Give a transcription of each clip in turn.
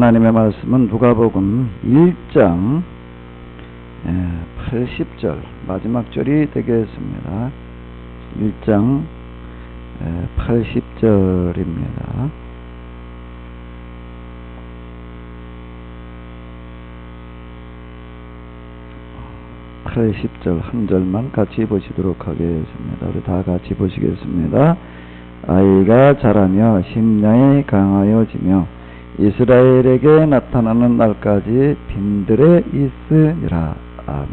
하나님의 말씀은 누가복음 1장 80절 마지막 절이 되겠습니다. 1장 80절입니다. 80절 한 절만 같이 보시도록 하겠습니다. 우리 다 같이 보시겠습니다. 아이가 자라며 심령이 강하여지며 이스라엘에게 나타나는 날까지 빈들에 있으리라. 아멘.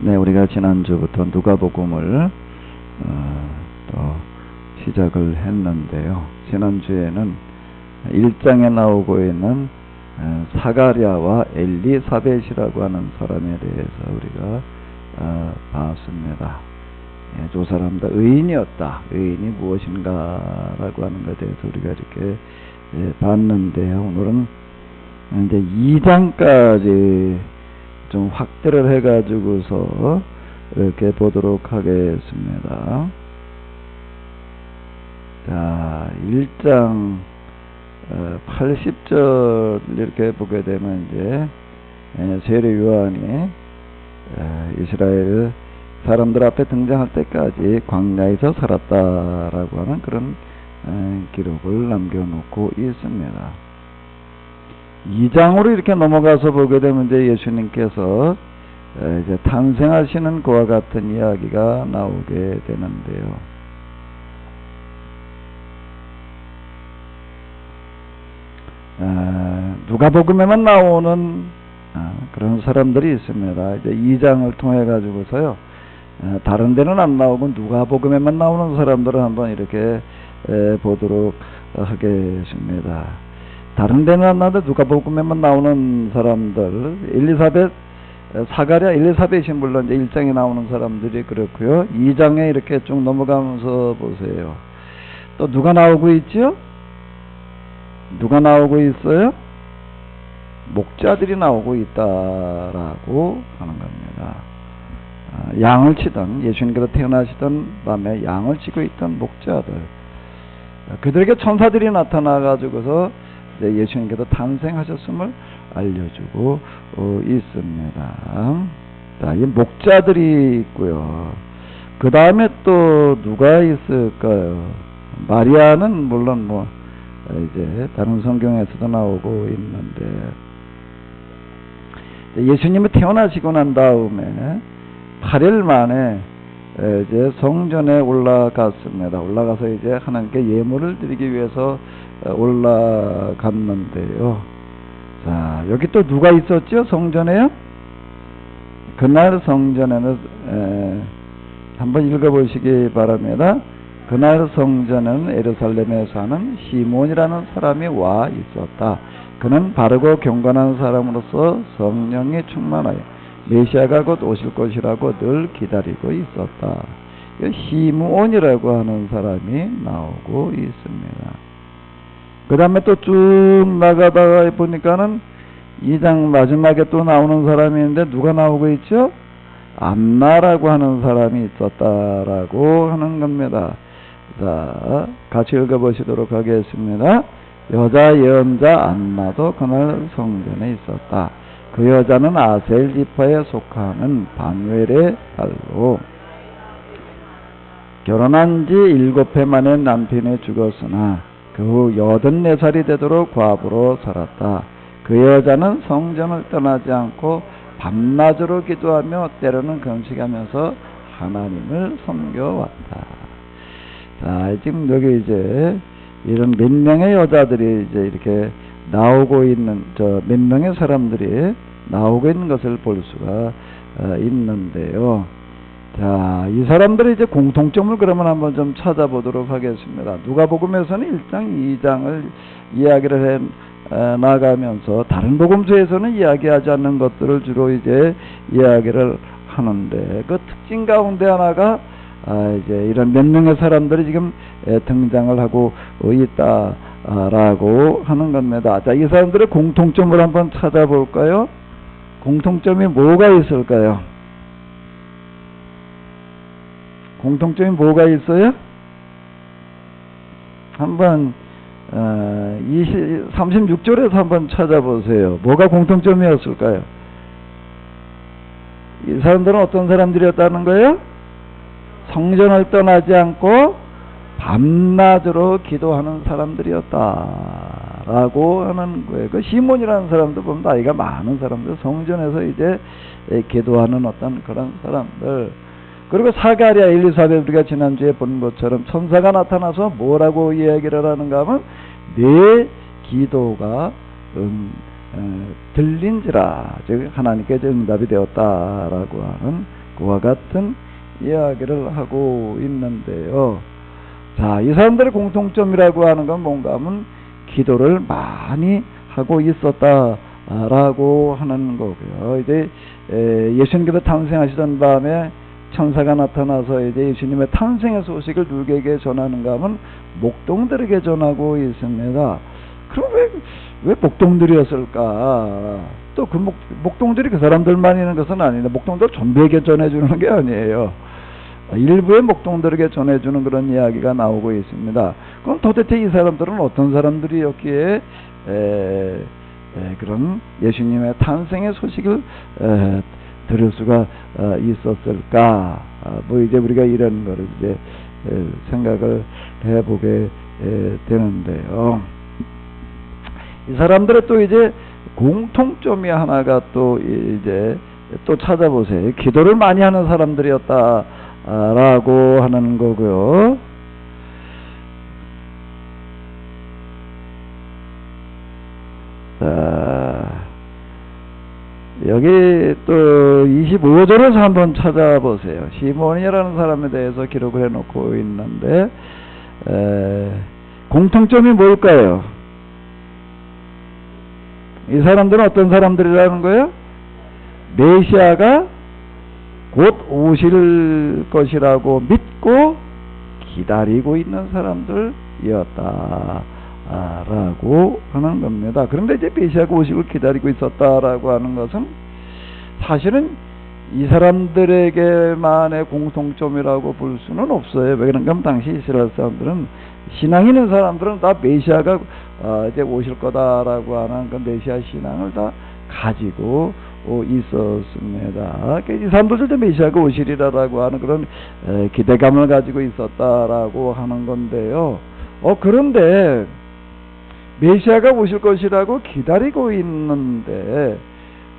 네, 우리가 지난주부터 누가복음을 또 시작을 했는데요. 지난주에는 1장에 나오고 있는 사가랴와 엘리사벳이라고 하는 사람에 대해서 우리가 봤습니다. 두 사람 다 의인이었다. 의인이 무엇인가라고 하는 것에 대해서 우리가 이렇게 봤는데요. 오늘은 이제 2장까지 좀 확대를 해가지고서 이렇게 보도록 하겠습니다. 자, 1장 80절 이렇게 보게 되면 이제 세례 요한이 이스라엘 사람들 앞에 등장할 때까지 광야에서 살았다라고 하는 그런 기록을 남겨놓고 있습니다. 2장으로 이렇게 넘어가서 보게 되면 이제 예수님께서 이제 탄생하시는 그와 같은 이야기가 나오게 되는데요. 누가복음에만 나오는 그런 사람들이 있습니다. 이제 2장을 통해 가지고서요. 다른 데는 안 나오고 누가복음에만 나오는 사람들을 한번 이렇게 보도록 하겠습니다. 다른 데는 안 나오는데 누가복음에만 나오는 사람들, 엘리사벳, 사가랴, 엘리사벳이 물론 이제 1장에 나오는 사람들이 그렇고요. 2장에 이렇게 쭉 넘어가면서 보세요. 또 누가 나오고 있죠? 누가 나오고 있어요? 목자들이 나오고 있다라고 하는 겁니다. 양을 치던, 예수님께서 태어나시던 밤에 양을 치고 있던 목자들, 그들에게 천사들이 나타나 가지고서 예수님께서 탄생하셨음을 알려주고 있습니다. 자, 이 목자들이 있고요. 그 다음에 또 누가 있을까요? 마리아는 물론 뭐 이제 다른 성경에서도 나오고 있는데, 예수님이 태어나시고 난 다음에 8일 만에 이제 성전에 올라갔습니다. 올라가서 이제 하나님께 예물을 드리기 위해서 올라갔는데요. 자, 여기 또 누가 있었죠? 성전에요? 그날 성전에는 한번 읽어보시기 바랍니다. 그날 성전은 예루살렘에 사는 시몬이라는 사람이 와 있었다. 그는 바르고 경건한 사람으로서 성령이 충만하여 메시아가 곧 오실 것이라고 늘 기다리고 있었다. 시므온이라고 하는 사람이 나오고 있습니다. 그 다음에 또 쭉 나가다가 보니까는 2장 마지막에 또 나오는 사람이 있는데 누가 나오고 있죠? 안나라고 하는 사람이 있었다라고 하는 겁니다. 자, 같이 읽어보시도록 하겠습니다. 여자 예언자 안나도 그날 성전에 있었다. 그 여자는 아셀 지파에 속하는 바누엘의 딸로 결혼한 지 7해 만에 남편이 죽었으나 그 후 84살이 되도록 과부로 살았다. 그 여자는 성전을 떠나지 않고 밤낮으로 기도하며 때로는 금식하면서 하나님을 섬겨왔다. 자, 지금 여기 이제 이런 몇 명의 여자들이 이제 이렇게 나오고 있는, 몇 명의 사람들이 나오고 있는 것을 볼 수가 있는데요. 자, 이 사람들의 이제 공통점을 그러면 한번 좀 찾아보도록 하겠습니다. 누가복음에서는 1장, 2장을 이야기를 해 나가면서 다른 복음서에서는 이야기하지 않는 것들을 주로 이제 이야기를 하는데, 그 특징 가운데 하나가 이제 이런 몇 명의 사람들이 지금 등장을 하고 있다라고 하는 겁니다. 자, 이 사람들의 공통점을 한번 찾아볼까요? 공통점이 뭐가 있을까요? 공통점이 뭐가 있어요? 한번 36절에서 한번 찾아보세요. 뭐가 공통점이었을까요? 이 사람들은 어떤 사람들이었다는 거예요? 성전을 떠나지 않고 밤낮으로 기도하는 사람들이었다라고 하는 거예요. 그 시몬이라는 사람도 보면 나이가 많은 사람들, 성전에서 이제 기도하는 어떤 그런 사람들. 그리고 사가랴, 엘리사벳, 우리가 지난주에 본 것처럼 천사가 나타나서 뭐라고 이야기를 하는가 하면 내 기도가 들린지라, 즉 하나님께 응답이 되었다라고 하는 그와 같은 이야기를 하고 있는데요. 자, 이 사람들의 공통점이라고 하는 건 뭔가 하면 기도를 많이 하고 있었다라고 하는 거고요. 이제 예수님께서 탄생하시던 밤에 천사가 나타나서 이제 예수님의 탄생의 소식을 누구에게 전하는가 하면 목동들에게 전하고 있습니다. 그럼 왜 목동들이었을까? 또 그 목동들이 그 사람들만 있는 것은 아닌데, 목동들 전부에게 전해주는 게 아니에요. 일부의 목동들에게 전해주는 그런 이야기가 나오고 있습니다. 그럼 도대체 이 사람들은 어떤 사람들이었기에 그런 예수님의 탄생의 소식을 들을 수가 있었을까? 뭐 이제 우리가 이런 거를 이제 생각을 해보게 되는데요. 이 사람들의 또 이제 공통점이 하나가 또 이제 또 찾아보세요. 기도를 많이 하는 사람들이었다라고 하는 거고요. 자, 여기 또 25절에서 한번 찾아보세요. 시몬이라는 사람에 대해서 기록을 해놓고 있는데 공통점이 뭘까요? 이 사람들은 어떤 사람들이라는 거예요? 메시아가 곧 오실 것이라고 믿고 기다리고 있는 사람들이었다라고 하는 겁니다. 그런데 이제 메시아가 오시길 기다리고 있었다라고 하는 것은 사실은 이 사람들에게만의 공통점이라고 볼 수는 없어요. 왜 그런가 하면 당시 이스라엘 사람들은, 신앙 있는 사람들은 다 메시아가 이제 오실 거다라고 하는 그 메시아 신앙을 다 가지고 있었습니다. 이 사람들도 메시아가 오시리라고 하는 그런 기대감을 가지고 있었다라고 하는 건데요. 그런데 메시아가 오실 것이라고 기다리고 있는데,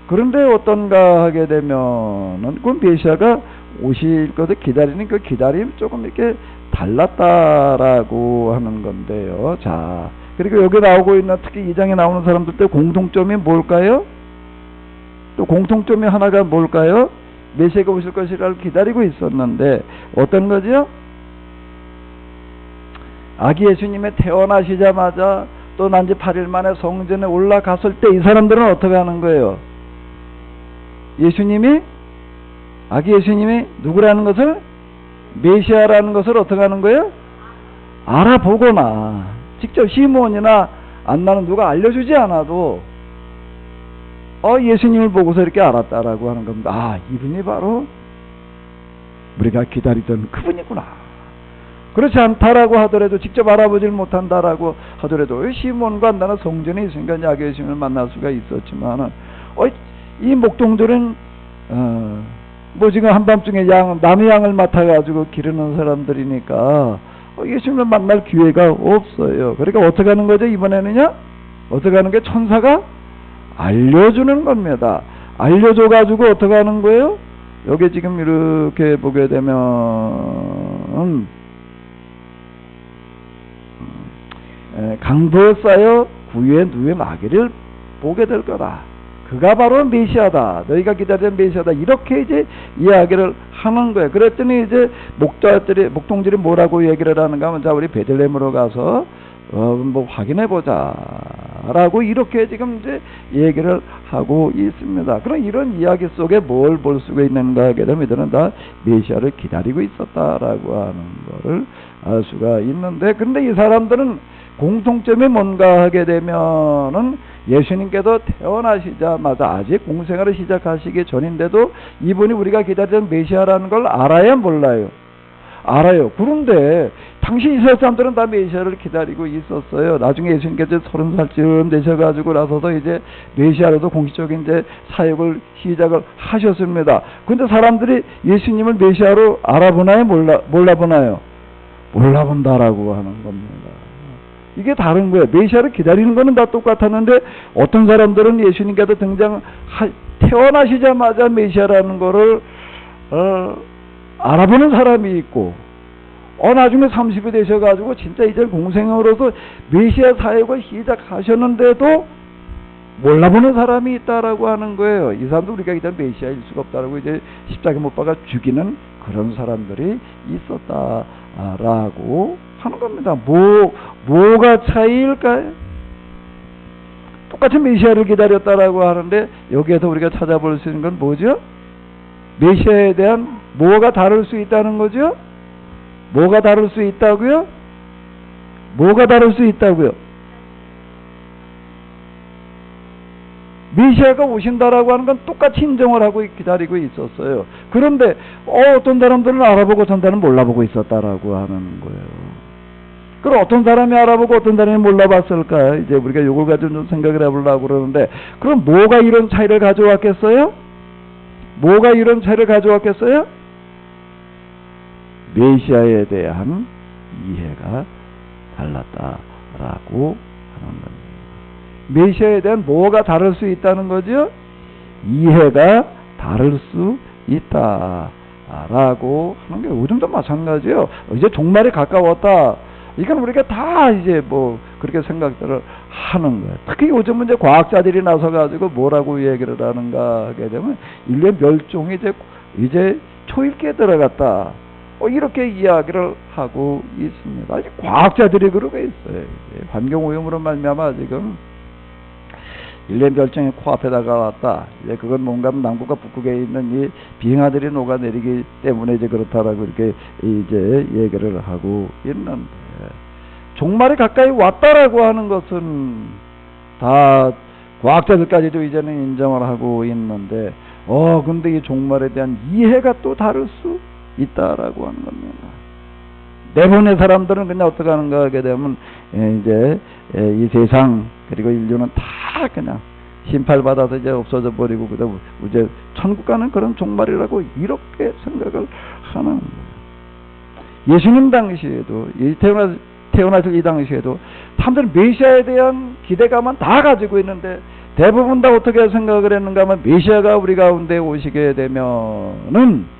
그런데 어떤가 하게 되면은 그 메시아가 오실 것을 기다리는 그 기다림 조금 이렇게 달랐다라고 하는 건데요. 자, 그리고 여기 나오고 있는 특히 2장에 나오는 사람들 때 공통점이 뭘까요? 또 공통점이 하나가 뭘까요? 메시아가 오실 것이라고 기다리고 있었는데 어떤 거죠? 아기 예수님이 태어나시자마자 또 난지 8일 만에 성전에 올라갔을 때 이 사람들은 어떻게 하는 거예요? 아기 예수님이 누구라는 것을, 메시아라는 것을 어떻게 하는 거예요? 알아보거나 직접 시몬이나 안나는 누가 알려주지 않아도 예수님을 보고서 이렇게 알았다라고 하는 겁니다. 이분이 바로 우리가 기다리던 그분이구나. 그렇지 않다라고 하더라도, 직접 알아보질 못한다라고 하더라도 시몬과 안나는 성전에 있으니까 아기 예수님을 만날 수가 있었지만은 이 목동들은 뭐 지금 한밤중에 남의 양을 맡아가지고 기르는 사람들이니까 예수님을 만날 기회가 없어요. 그러니까 어떻게 하는 거죠? 이번에는요, 어떻게 하는 게, 천사가 알려주는 겁니다. 알려줘가지고 어떻게 하는 거예요? 여기 지금 이렇게 보게 되면 강도에 쌓여 구유에 누에 마귀를 보게 될 거다. 그가 바로 메시아다. 너희가 기다리는 메시아다. 이렇게 이제 이야기를 하는 거예요. 그랬더니 이제 목동들이 뭐라고 얘기를 하는가 하면, 자, 우리 베들레헴으로 가서 뭐 확인해 보자 라고 이렇게 지금 이제 얘기를 하고 있습니다. 그럼 이런 이야기 속에 뭘 볼 수가 있는가 하게 되면 이들은 다 메시아를 기다리고 있었다라고 하는 거를 알 수가 있는데, 근데 이 사람들은 공통점이 뭔가 하게 되면은 예수님께서 태어나시자마자 아직 공생활을 시작하시기 전인데도 이분이 우리가 기다리던 메시아라는 걸 알아야 몰라요? 알아요. 그런데 당시 이스라엘 사람들은 다 메시아를 기다리고 있었어요. 나중에 예수님께서 30살쯤 되셔가지고 나서도 이제 메시아로도 공식적인 이제 사역을 시작을 하셨습니다. 근데 사람들이 예수님을 메시아로 알아보나요? 몰라보나요? 몰라본다라고 하는 겁니다. 이게 다른 거예요. 메시아를 기다리는 거는 다 똑같았는데 어떤 사람들은 예수님께서 태어나시자마자 메시아라는 거를 알아보는 사람이 있고 나중에 30이 되셔가지고 진짜 이제 공생으로서 메시아 사역을 시작하셨는데도 몰라보는 사람이 있다라고 하는 거예요. 이 사람도 우리가 일단 메시아일 수가 없다라고 이제 십자가 못 박아 죽이는 그런 사람들이 있었다라고 하는 겁니다. 뭐가 차이일까요? 똑같은 메시아를 기다렸다라고 하는데 여기에서 우리가 찾아볼 수 있는 건 뭐죠? 메시아에 대한 뭐가 다를 수 있다는 거죠? 뭐가 다를 수 있다고요? 뭐가 다를 수 있다고요? 메시아가 오신다라고 하는 건 똑같이 인정을 하고 기다리고 있었어요. 그런데 어떤 사람들은 알아보고 어떤 사람은 몰라보고 있었다라고 하는 거예요. 그럼 어떤 사람이 알아보고 어떤 사람이 몰라봤을까? 이제 우리가 이걸 가지고 좀 생각을 해보려고 그러는데 그럼 뭐가 이런 차이를 가져왔겠어요? 뭐가 이런 차이를 가져왔겠어요? 메시아에 대한 이해가 달랐다라고 하는 겁니다. 메시아에 대한 뭐가 다를 수 있다는 거죠? 이해가 다를 수 있다라고 하는 게 요즘도 마찬가지예요. 이제 종말이 가까웠다. 이건 우리가 다 이제 뭐 그렇게 생각들을 하는 거예요. 특히 요즘은 이제 과학자들이 나서가지고 뭐라고 얘기를 하는가 하게 되면 인류의 멸종이 이제 초입기에 들어갔다. 이렇게 이야기를 하고 있습니다. 과학자들이 그러고 있어요. 환경오염으로 말미암아 지금 인류의 멸종이 코앞에다가 왔다. 그건 뭔가 남극과 북극에 있는 이 빙하들이 녹아내리기 때문에 이제 그렇다라고 이렇게 이제 얘기를 하고 있는데 종말이 가까이 왔다라고 하는 것은 다 과학자들까지도 이제는 인정을 하고 있는데 근데 이 종말에 대한 이해가 또 다를 수 있다라고 하는 겁니다. 대부분의 사람들은 그냥 어떻게 하는가 하게 되면 이제 이 세상 그리고 인류는 다 그냥 심판받아서 이제 없어져 버리고 그다음 이제 천국 가는 그런 종말이라고 이렇게 생각을 하는 거예요. 예수님 당시에도 태어나실 이 당시에도 사람들은 메시아에 대한 기대감은 다 가지고 있는데 대부분 다 어떻게 생각을 했는가 하면 메시아가 우리 가운데 오시게 되면은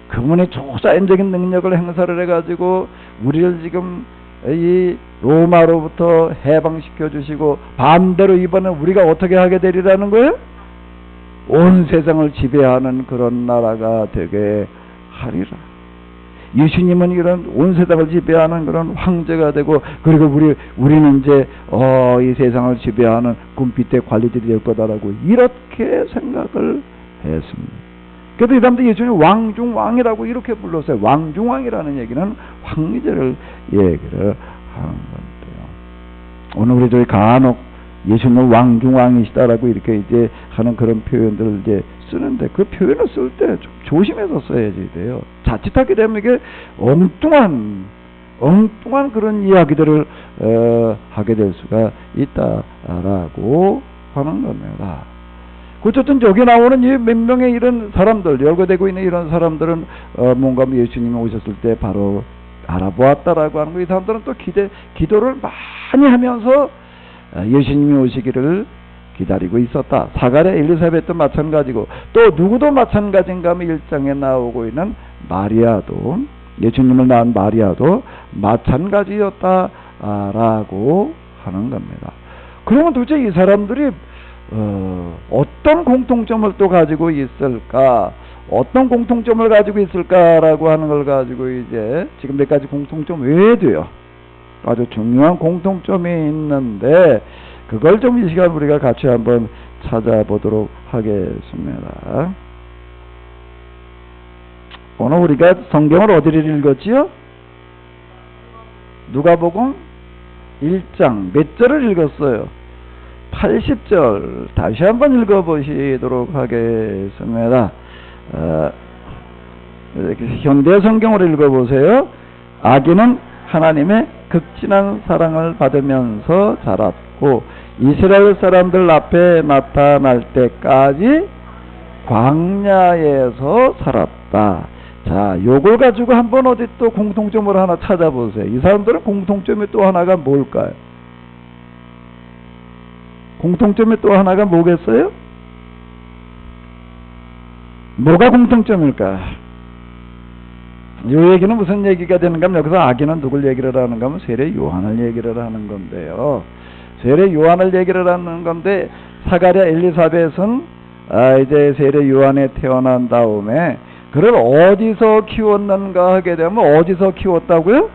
그분의 초자연적인 능력을 행사를 해가지고 우리를 지금 이 로마로부터 해방시켜 주시고 반대로 이번엔 우리가 어떻게 하게 되리라는 거예요? 온 세상을 지배하는 그런 나라가 되게 하리라. 예수님은 이런 온 세상을 지배하는 그런 황제가 되고 그리고 우리는 이제 이 세상을 지배하는 금빛의 관리들이 될 거다라고 이렇게 생각을 했습니다. 그래도 이 사람들 예수님 왕중왕이라고 이렇게 불렀어요. 왕중왕이라는 얘기는 황제를 얘기를 하는 건데요. 오늘 우리 저희 간혹 예수님은 왕중왕이시다라고 이렇게 이제 하는 그런 표현들을 이제 쓰는데 그 표현을 쓸 때 좀 조심해서 써야지 돼요. 자칫하게 되면 이게 엉뚱한 그런 이야기들을 하게 될 수가 있다라고 하는 겁니다. 어쨌든 여기 나오는 이 몇 명의 이런 사람들, 열거되고 있는 이런 사람들은 뭔가 예수님이 오셨을 때 바로 알아보았다라고 하는 거. 이 사람들은 또 기도를 많이 하면서 예수님이 오시기를 기다리고 있었다. 사가랴 엘리사벳도 마찬가지고 또 누구도 마찬가지인가 하면 1장에 나오고 있는 마리아도 예수님을 낳은 마리아도 마찬가지였다라고 하는 겁니다. 그러면 도대체 이 사람들이 어떤 공통점을 또 가지고 있을까? 어떤 공통점을 가지고 있을까라고 하는 걸 가지고 이제 지금 몇 가지 공통점 외에도요. 아주 중요한 공통점이 있는데 그걸 좀 이 시간 우리가 같이 한번 찾아보도록 하겠습니다. 오늘 우리가 성경을 어디를 읽었지요? 누가복음 1장 몇 절을 읽었어요? 80절 다시 한번 읽어보시도록 하겠습니다. 현대 성경으로 읽어보세요. 아기는 하나님의 극진한 사랑을 받으면서 자랐고 이스라엘 사람들 앞에 나타날 때까지 광야에서 살았다. 자, 요걸 가지고 한번 어디 또 공통점을 하나 찾아보세요. 이 사람들은 공통점이 또 하나가 뭘까요? 공통점이 또 하나가 뭐겠어요? 뭐가 공통점일까? 이 얘기는 무슨 얘기가 되는가 하면 여기서 아기는 누굴 얘기를 하는가 하면 세례 요한을 얘기를 하는 건데요. 세례 요한을 얘기를 하는 건데 사가랴 엘리사벳은 이제 세례 요한에 태어난 다음에 그를 어디서 키웠는가 하게 되면 어디서 키웠다고요?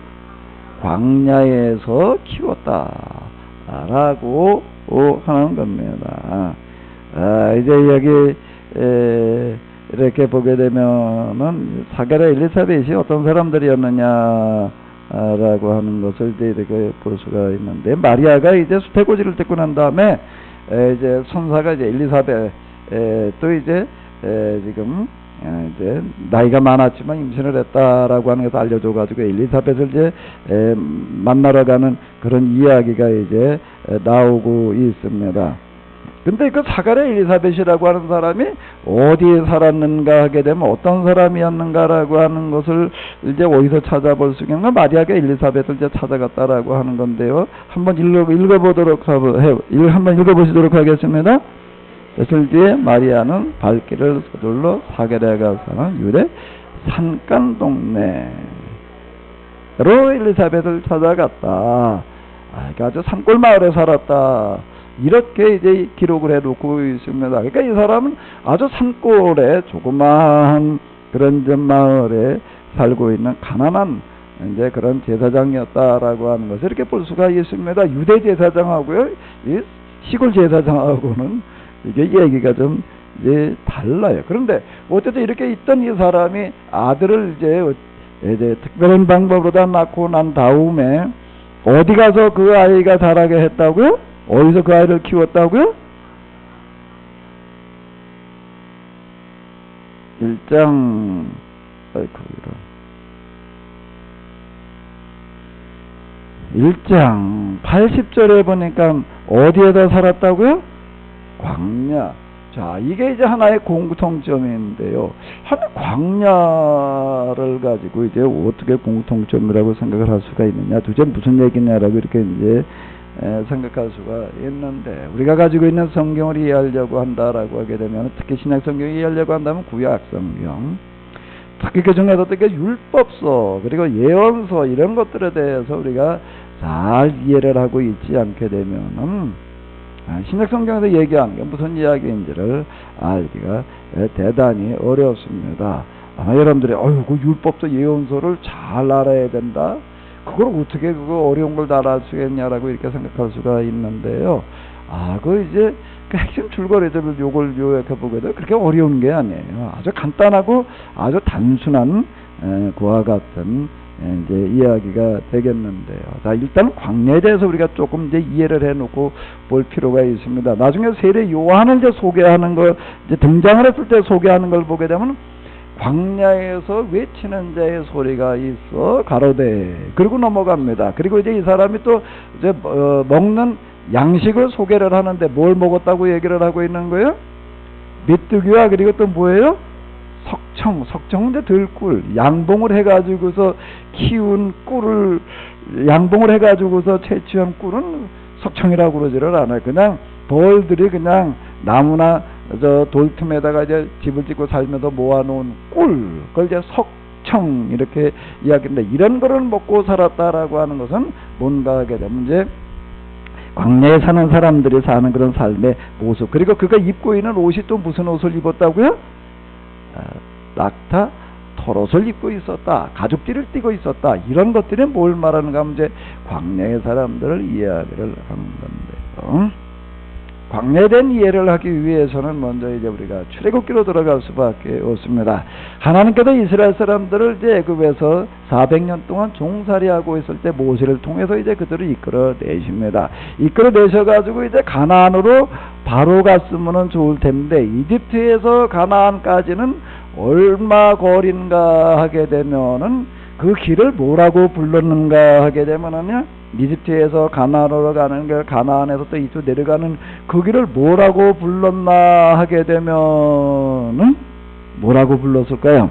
광야에서 키웠다라고 하는 겁니다. 이제 여기 이렇게 보게 되면은 사가랴 엘리사벳이 어떤 사람들이었느냐라고 하는 것을 이렇게 볼 수가 있는데 마리아가 이제 수태고지를 듣고 난 다음에 이제 손사가 이제 엘리사벳 또 이제 지금 이제 나이가 많았지만 임신을 했다라고 하는 것을 알려줘 가지고 엘리사벳을 이제 만나러 가는 그런 이야기가 이제 나오고 있습니다. 근데 그 사가랴 엘리사벳이라고 하는 사람이 어디에 살았는가 하게 되면 어떤 사람이었는가라고 하는 것을 이제 어디서 찾아볼 수 있는가? 마리아가 엘리사벳을 이제 찾아갔다라고 하는 건데요. 한번 한번 읽어보시도록 하겠습니다. 며칠 뒤에 마리아는 발길을 서둘러 사가랴가 사는 유대 산간 동네로 엘리사벳을 찾아갔다. 아주 산골 마을에 살았다. 이렇게 이제 기록을 해놓고 있습니다. 그러니까 이 사람은 아주 산골에 조그마한 그런 마을에 살고 있는 가난한 이제 그런 제사장이었다라고 하는 것을 이렇게 볼 수가 있습니다. 유대 제사장하고요, 이 시골 제사장하고는 이게 얘기가 좀 이제 달라요. 그런데 어쨌든 이렇게 있던 이 사람이 아들을 이제 특별한 방법으로 다 낳고 난 다음에 어디 가서 그 아이가 자라게 했다고요? 어디서 그 아이를 키웠다고요? 1장 80절에 보니까 어디에다 살았다고요? 광야. 자, 이게 이제 하나의 공통점인데요. 광야를 가지고 이제 어떻게 공통점이라고 생각을 할 수가 있느냐, 도대체 무슨 얘기냐라고 이렇게 이제 생각할 수가 있는데, 우리가 가지고 있는 성경을 이해하려고 한다라고 하게 되면, 특히 신약 성경을 이해하려고 한다면 구약 성경, 특히 그 중에서 특히 율법서 그리고 예언서 이런 것들에 대해서 우리가 잘 이해를 하고 있지 않게 되면은 신약 성경에서 얘기하는 게 무슨 이야기인지를 알기가 대단히 어렵습니다. 아마 여러분들이 그 율법서 예언서를 잘 알아야 된다, 그걸 어떻게 그거 어려운 걸 다 알 수 있겠냐라고 이렇게 생각할 수가 있는데요. 그 이제 그 핵심 줄거리들을 요걸 요약해 보게 되면 그렇게 어려운 게 아니에요. 아주 간단하고 아주 단순한 그와 같은 이제 이야기가 되겠는데요. 자, 일단 광야에 대해서 우리가 조금 이제 이해를 해놓고 볼 필요가 있습니다. 나중에 세례 요한을 이제 소개하는 거, 이제 등장을 했을 때 소개하는 걸 보게 되면 광야에서 외치는 자의 소리가 있어 가로되, 그리고 넘어갑니다. 그리고 이제 이 사람이 또 이제 먹는 양식을 소개를 하는데 뭘 먹었다고 얘기를 하고 있는 거예요? 메뚜기와 그리고 또 뭐예요? 석청은 이제 들꿀, 양봉을 해가지고서 키운 꿀을, 양봉을 해가지고서 채취한 꿀은 석청이라고 그러지를 않아요. 그냥 벌들이 그냥 나무나 돌 틈에다가 이제 집을 짓고 살면서 모아놓은 꿀, 그걸 이제 석청 이렇게 이야기인데, 이런 거를 먹고 살았다라고 하는 것은 뭔가 하게 되면 이제 광야에 사는 사람들이 사는 그런 삶의 모습, 그리고 그가 입고 있는 옷이 또 무슨 옷을 입었다고요? 낙타 털옷을 입고 있었다, 가죽띠를 띠고 있었다, 이런 것들이 뭘 말하는가 하면 이제 광야의 사람들을 이야기를 하는 건데요. 광야에 대한 이해를 하기 위해서는 먼저 이제 우리가 출애굽기로 들어갈 수밖에 없습니다. 하나님께서 이스라엘 사람들을 이제 애굽에서 400년 동안 종살이하고 있을 때 모세를 통해서 이제 그들을 이끌어내십니다. 이끌어내셔가지고 이제 가나안으로 바로 갔으면 좋을 텐데, 이집트에서 가나안까지는 얼마 거리인가 하게 되면은 그 길을 뭐라고 불렀는가 하게 되면은요, 이집트에서 가나안으로 가는 길, 가나안에서 또 이쪽 내려가는 그 길을 뭐라고 불렀나 하게 되면은 뭐라고 불렀을까요?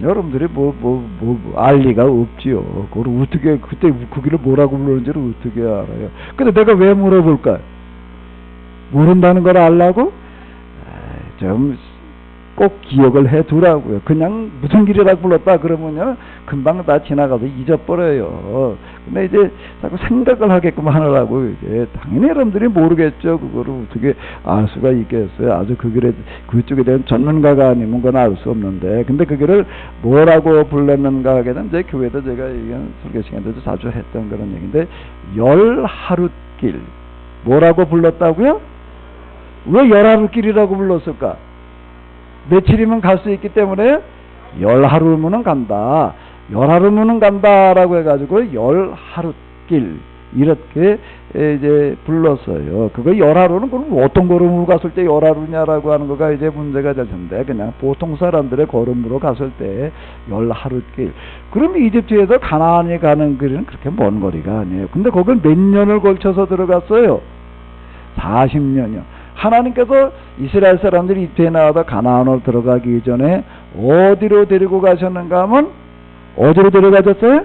여러분들이 알 리가 없지요. 그걸 어떻게, 그때 그 길을 뭐라고 불렀는지를 어떻게 알아요? 근데 내가 왜 물어볼까요? 모른다는 걸 알라고? 좀 꼭 기억을 해 두라고요. 그냥 무슨 길이라고 불렀다 그러면요, 금방 다 지나가서 잊어버려요. 근데 이제 자꾸 생각을 하게끔 하느라고, 이제 당연히 여러분들이 모르겠죠. 그거를 어떻게 알 수가 있겠어요. 아주 그 길에, 그쪽에 대한 전문가가 아니면 그건 알 수 없는데, 근데 그 길을 뭐라고 불렀는가 하게 되면, 제 교회도 제가 설교 시간에도 자주 했던 그런 얘기인데, 열하룻길. 뭐라고 불렀다고요? 왜 열하룻길이라고 불렀을까? 며칠이면 갈 수 있기 때문에 열하루면은 간다. 열하루면은 간다라고 해가지고 열하룻길 이렇게 이제 불렀어요. 그거 열하루는 그럼 어떤 걸음으로 갔을 때 열하루냐라고 하는 거가 이제 문제가 될 텐데, 그냥 보통 사람들의 걸음으로 갔을 때 열하룻길. 그럼 이집트에서 가나안에 가는 길은 그렇게 먼 거리가 아니에요. 근데 거길 몇 년을 걸쳐서 들어갔어요? 40년이요. 하나님께서 이스라엘 사람들이 이집트에 나와서 가나안으로 들어가기 전에 어디로 데리고 가셨는가 하면, 어디로 데려가셨어요?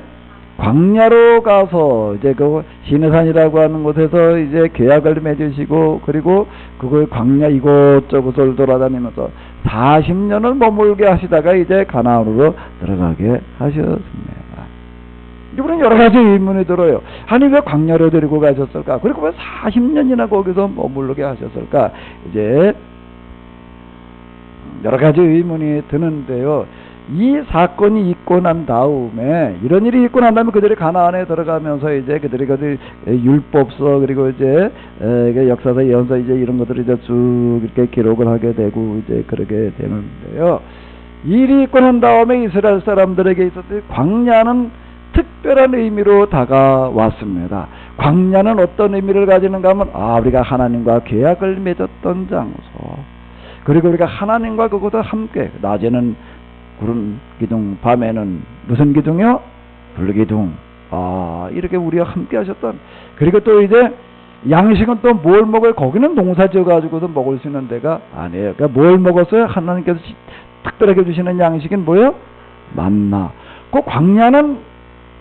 광야로 가서 이제 그 시내산이라고 하는 곳에서 이제 계약을 맺으시고, 그리고 그걸 광야 이곳저곳을 돌아다니면서 40년을 머물게 하시다가 이제 가나안으로 들어가게 하셨습니다. 이분은 여러 가지 의문이 들어요. 아니 왜 광야로 데리고 가셨을까? 그리고 왜 40년이나 거기서 머물게 하셨을까? 이제 여러 가지 의문이 드는데요. 이 사건이 있고 난 다음에, 이런 일이 있고 난 다음에 그들이 가나안에 들어가면서 이제 그들이 율법서, 그리고 이제 역사서, 예언서, 이제 이런 것들을 이제 쭉 이렇게 기록을 하게 되고 이제 그러게 되는데요. 일이 있고 난 다음에 이스라엘 사람들에게 있었던 광야는 특별한 의미로 다가왔습니다. 광야는 어떤 의미를 가지는가 하면, 우리가 하나님과 계약을 맺었던 장소, 그리고 우리가 하나님과 그것과 함께, 낮에는 구름 기둥, 밤에는 무슨 기둥이요? 불기둥. 이렇게 우리가 함께 하셨던. 그리고 또 이제 양식은 또 뭘 먹어요? 거기는 농사 지어 가지고도 먹을 수 있는 데가 아니에요. 그러니까 뭘 먹었어요? 하나님께서 특별하게 주시는 양식은 뭐예요? 만나. 그 광야는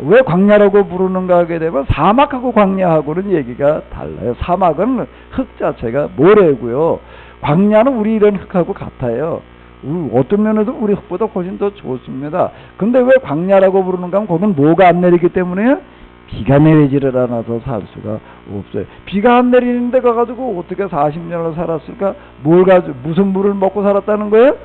왜 광야라고 부르는가 하게 되면, 사막하고 광야하고는 얘기가 달라요. 사막은 흙 자체가 모래고요. 광야는 우리 이런 흙하고 같아요. 어떤 면에서 우리 흙보다 훨씬 더 좋습니다. 근데 왜 광야라고 부르는가 하면, 거긴 뭐가 안 내리기 때문에 비가 내리지를 않아서 살 수가 없어요. 비가 안 내리는 데 가가지고 어떻게 40년을 살았을까? 무슨 물을 먹고 살았다는 거예요?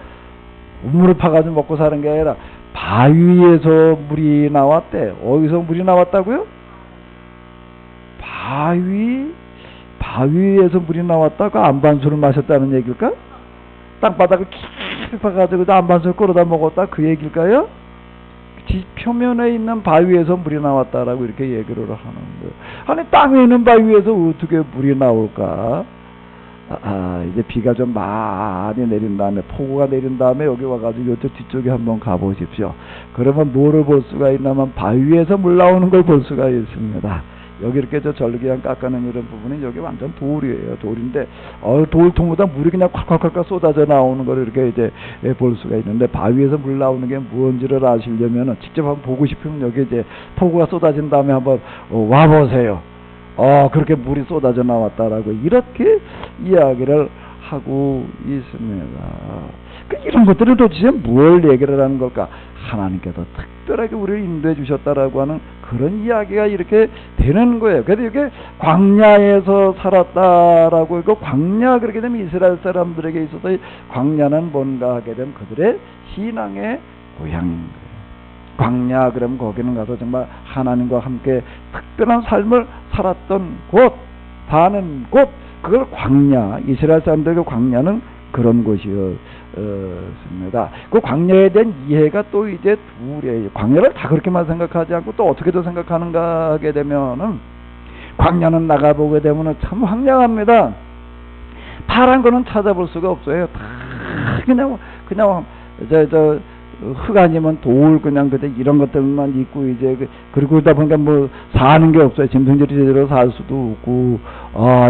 우물을 파가지고 먹고 사는 게 아니라 바위에서 물이 나왔대. 어디서 물이 나왔다고요? 바위에서 물이 나왔다가 안반수를 마셨다는 얘기일까? 땅바닥을 깊이 파가지고 안반수를 끌어다 먹었다, 그 얘기일까요? 표면에 있는 바위에서 물이 나왔다라고 이렇게 얘기를 하는 거예요. 아니 땅에 있는 바위에서 어떻게 물이 나올까? 이제 비가 좀 많이 내린 다음에, 폭우가 내린 다음에 여기 와가지고 이쪽 뒤쪽에 한번 가보십시오. 그러면 뭐를 볼 수가 있냐면 바위에서 물 나오는 걸 볼 수가 있습니다. 여기 이렇게 절기랑 깎아낸 이런 부분은 여기 완전 돌이에요. 돌인데 돌통보다 물이 그냥 콸콸콸 쏟아져 나오는 걸 이렇게 이제 볼 수가 있는데, 바위에서 물 나오는 게 뭔지를 아시려면 직접 한번 보고 싶으면 여기 이제 폭우가 쏟아진 다음에 한번 와보세요. 그렇게 물이 쏟아져 나왔다라고 이렇게 이야기를 하고 있습니다. 이런 것들을 도대체 뭘 얘기를 하는 걸까? 하나님께서 특별하게 우리를 인도해 주셨다라고 하는 그런 이야기가 이렇게 되는 거예요. 그래서 이게 광야에서 살았다라고, 이거 광야, 그렇게 되면 이스라엘 사람들에게 있어서 광야는 뭔가 하게 되면 그들의 신앙의 고향인 거예요. 광야 그러면 거기는 가서 정말 하나님과 함께 특별한 삶을 살았던 곳, 사는 곳, 그걸 광야, 이스라엘 사람들의 광야는 그런 곳이었습니다. 그 광야에 대한 이해가 또 이제 둘이에요. 광야를 다 그렇게만 생각하지 않고 또 어떻게 더 생각하는가 하게 되면은, 광야는 나가보게 되면은 참 황량합니다. 파란 거는 찾아볼 수가 없어요. 다 그냥 흙 아니면 돌 그냥 그때 이런 것들만 있고 이제 그리고 그러다 보니까 뭐 사는 게 없어요. 짐승들이 제대로 살 수도 없고